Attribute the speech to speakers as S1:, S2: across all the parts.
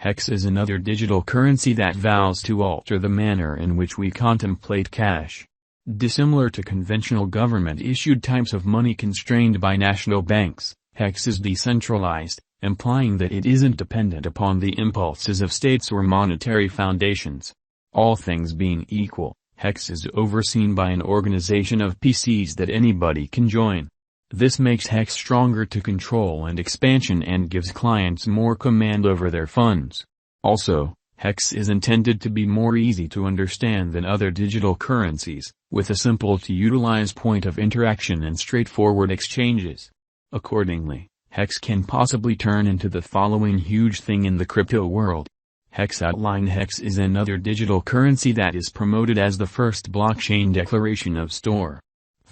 S1: Hex is another digital currency that vows to alter the manner in which we contemplate cash. Dissimilar to conventional government-issued types of money constrained by national banks, Hex is decentralized, implying that it isn't dependent upon the impulses of states or monetary foundations. All things being equal, Hex is overseen by an organization of PCs that anybody can join. This makes Hex stronger to control and expansion and gives clients more command over their funds. Also, Hex is intended to be more easy to understand than other digital currencies, with a simple-to-utilize point of interaction and straightforward exchanges. Accordingly, Hex can possibly turn into the following huge thing in the crypto world. Hex outline. Hex is another digital currency that is promoted as the first blockchain declaration of store.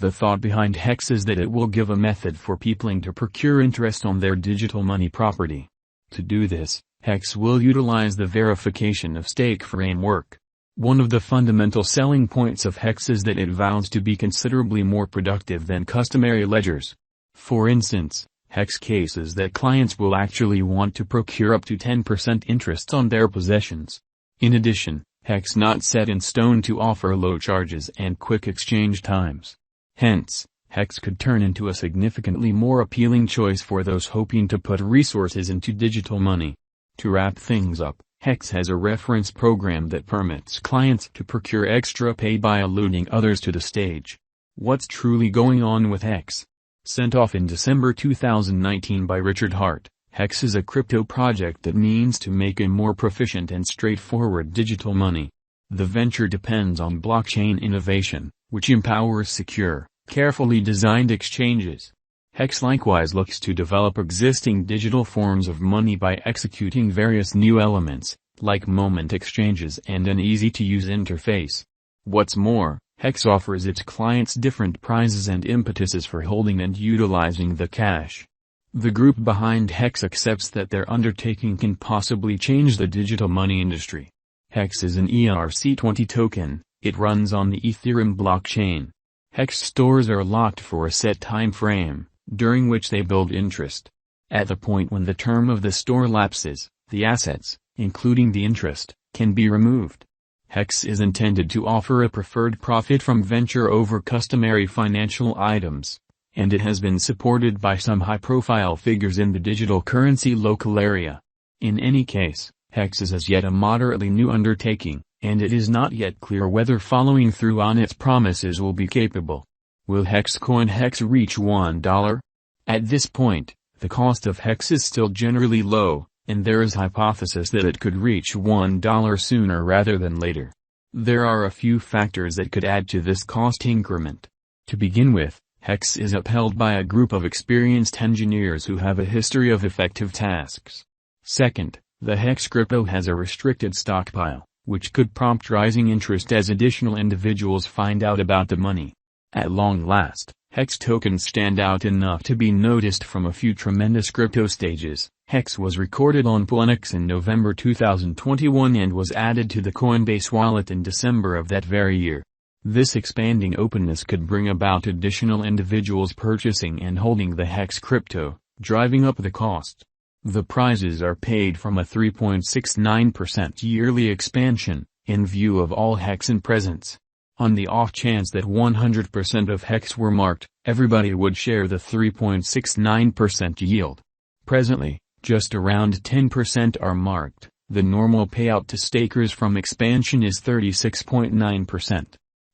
S1: The thought behind Hex is that it will give a method for people to procure interest on their digital money property. To do this, Hex will utilize the verification of stake framework. One of the fundamental selling points of Hex is that it vows to be considerably more productive than customary ledgers. For instance, Hex cases that clients will actually want to procure up to 10% interest on their possessions. In addition, Hex not set in stone to offer low charges and quick exchange times. Hence, Hex could turn into a significantly more appealing choice for those hoping to put resources into digital money. To wrap things up, Hex has a reference program that permits clients to procure extra pay by eluding others to the stage. What's truly going on with Hex? Sent off in December 2019 by Richard Hart, Hex is a crypto project that means to make a more proficient and straightforward digital money. The venture depends on blockchain innovation, which empowers secure, carefully designed exchanges. Hex likewise looks to develop existing digital forms of money by executing various new elements, like moment exchanges and an easy-to-use interface. What's more, Hex offers its clients different prizes and impetuses for holding and utilizing the cash. The group behind Hex accepts that their undertaking can possibly change the digital money industry. Hex is an ERC20 token. It runs on the Ethereum blockchain. Hex stores are locked for a set time frame, during which they build interest. At the point when the term of the store lapses, the assets, including the interest, can be removed. Hex is intended to offer a preferred profit from venture over customary financial items, and it has been supported by some high-profile figures in the digital currency local area. In any case, Hex is as yet a moderately new undertaking, and it is not yet clear whether following through on its promises will be capable. Will Hexcoin Hex reach $1? At this point, the cost of Hex is still generally low, and there is hypothesis that it could reach $1 sooner rather than later. There are a few factors that could add to this cost increment. To begin with, Hex is upheld by a group of experienced engineers who have a history of effective tasks. Second, the Hex crypto has a restricted stockpile, which could prompt rising interest as additional individuals find out about the money. At long last, Hex tokens stand out enough to be noticed from a few tremendous crypto stages. Hex was recorded on pulsex in November 2021 and was added to the Coinbase wallet in December of that very year. This expanding openness could bring about additional individuals purchasing and holding the Hex crypto, driving up the cost. The prizes are paid from a 3.69% yearly expansion, in view of all Hex in presence. On the off chance that 100% of Hex were marked, everybody would share the 3.69% yield. Presently, just around 10% are marked. The normal payout to stakers from expansion is 36.9%.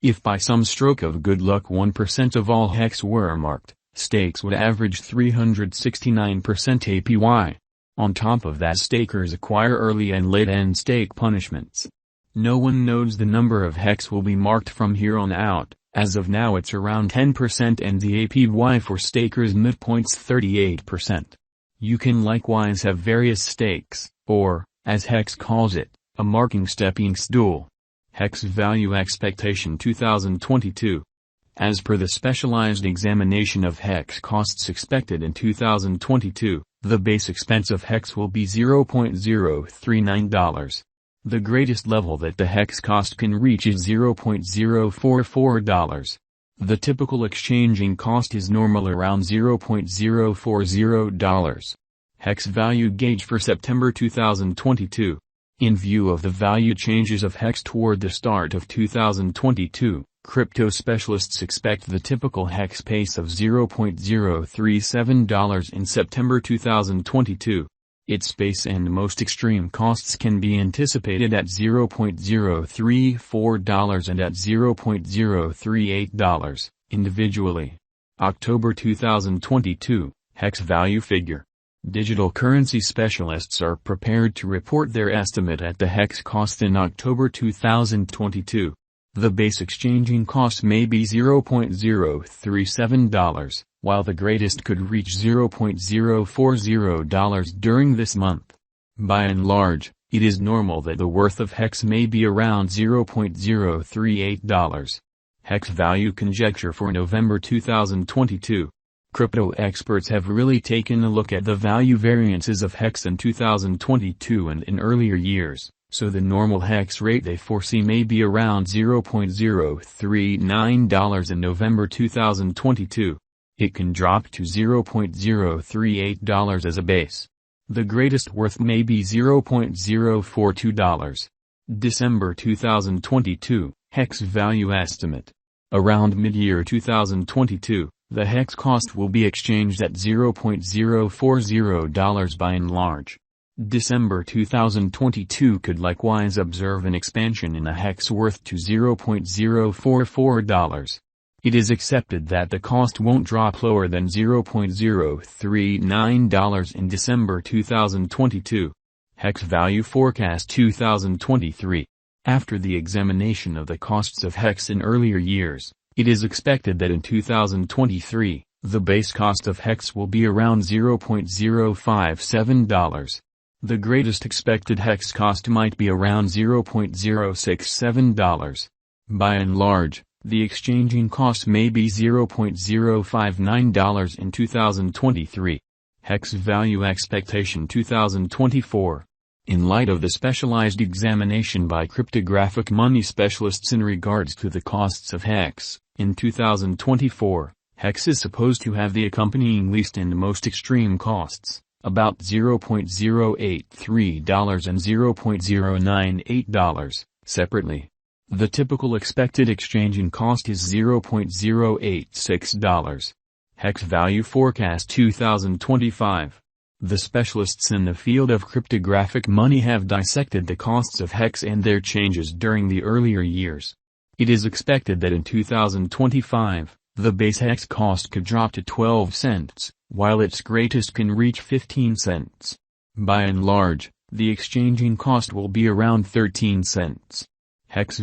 S1: If by some stroke of good luck 1% of all Hex were marked, stakes would average 369% APY. On top of that, stakers acquire early and late-end stake punishments. No one knows the number of Hex will be marked from here on out. As of now it's around 10% and the APY for stakers midpoint's 38%. You can likewise have various stakes, or, as Hex calls it, a marking stepping stool. Hex Value Expectation 2022. As per the specialized examination of Hex costs expected in 2022, the base expense of Hex will be $0.039. The greatest level that the Hex cost can reach is $0.044. The typical exchanging cost is normal around $0.040. Hex Value Gauge for September 2022. In view of the value changes of Hex toward the start of 2022, crypto specialists expect the typical Hex pace of $0.037 in September 2022. Its base and most extreme costs can be anticipated at $0.034 and at $0.038, individually. October 2022, Hex Value Figure. Digital currency specialists are prepared to report their estimate at the Hex cost in October 2022. The base exchanging cost may be $0.037, while the greatest could reach $0.040 during this month. By and large, it is normal that the worth of Hex may be around $0.038. Hex Value Conjecture for November 2022. Crypto experts have really taken a look at the value variances of Hex in 2022 and in earlier years, so the normal Hex rate they foresee may be around $0.039 in November 2022. It can drop to $0.038 as a base. The greatest worth may be $0.042. December 2022, Hex Value Estimate. Around mid-year 2022. The Hex cost will be exchanged at $0.040 by and large. December 2022 could likewise observe an expansion in the Hex worth to $0.044. It is accepted that the cost won't drop lower than $0.039 in December 2022. Hex Value Forecast 2023. After the examination of the costs of Hex in earlier years, it is expected that in 2023, the base cost of Hex will be around $0.057. The greatest expected Hex cost might be around $0.067. By and large, the exchanging cost may be $0.059 in 2023. Hex Value Expectation 2024. In light of the specialized examination by cryptographic money specialists in regards to the costs of Hex, in 2024, Hex is supposed to have the accompanying least and most extreme costs, about $0.083 and $0.098, separately. The typical expected exchanging cost is $0.086. Hex Value Forecast 2025. The specialists in the field of cryptographic money have dissected the costs of Hex and their changes during the earlier years. It is expected that in 2025, the base Hex cost could drop to 12 cents, while its greatest can reach 15 cents. By and large, the exchanging cost will be around 13 cents. Hex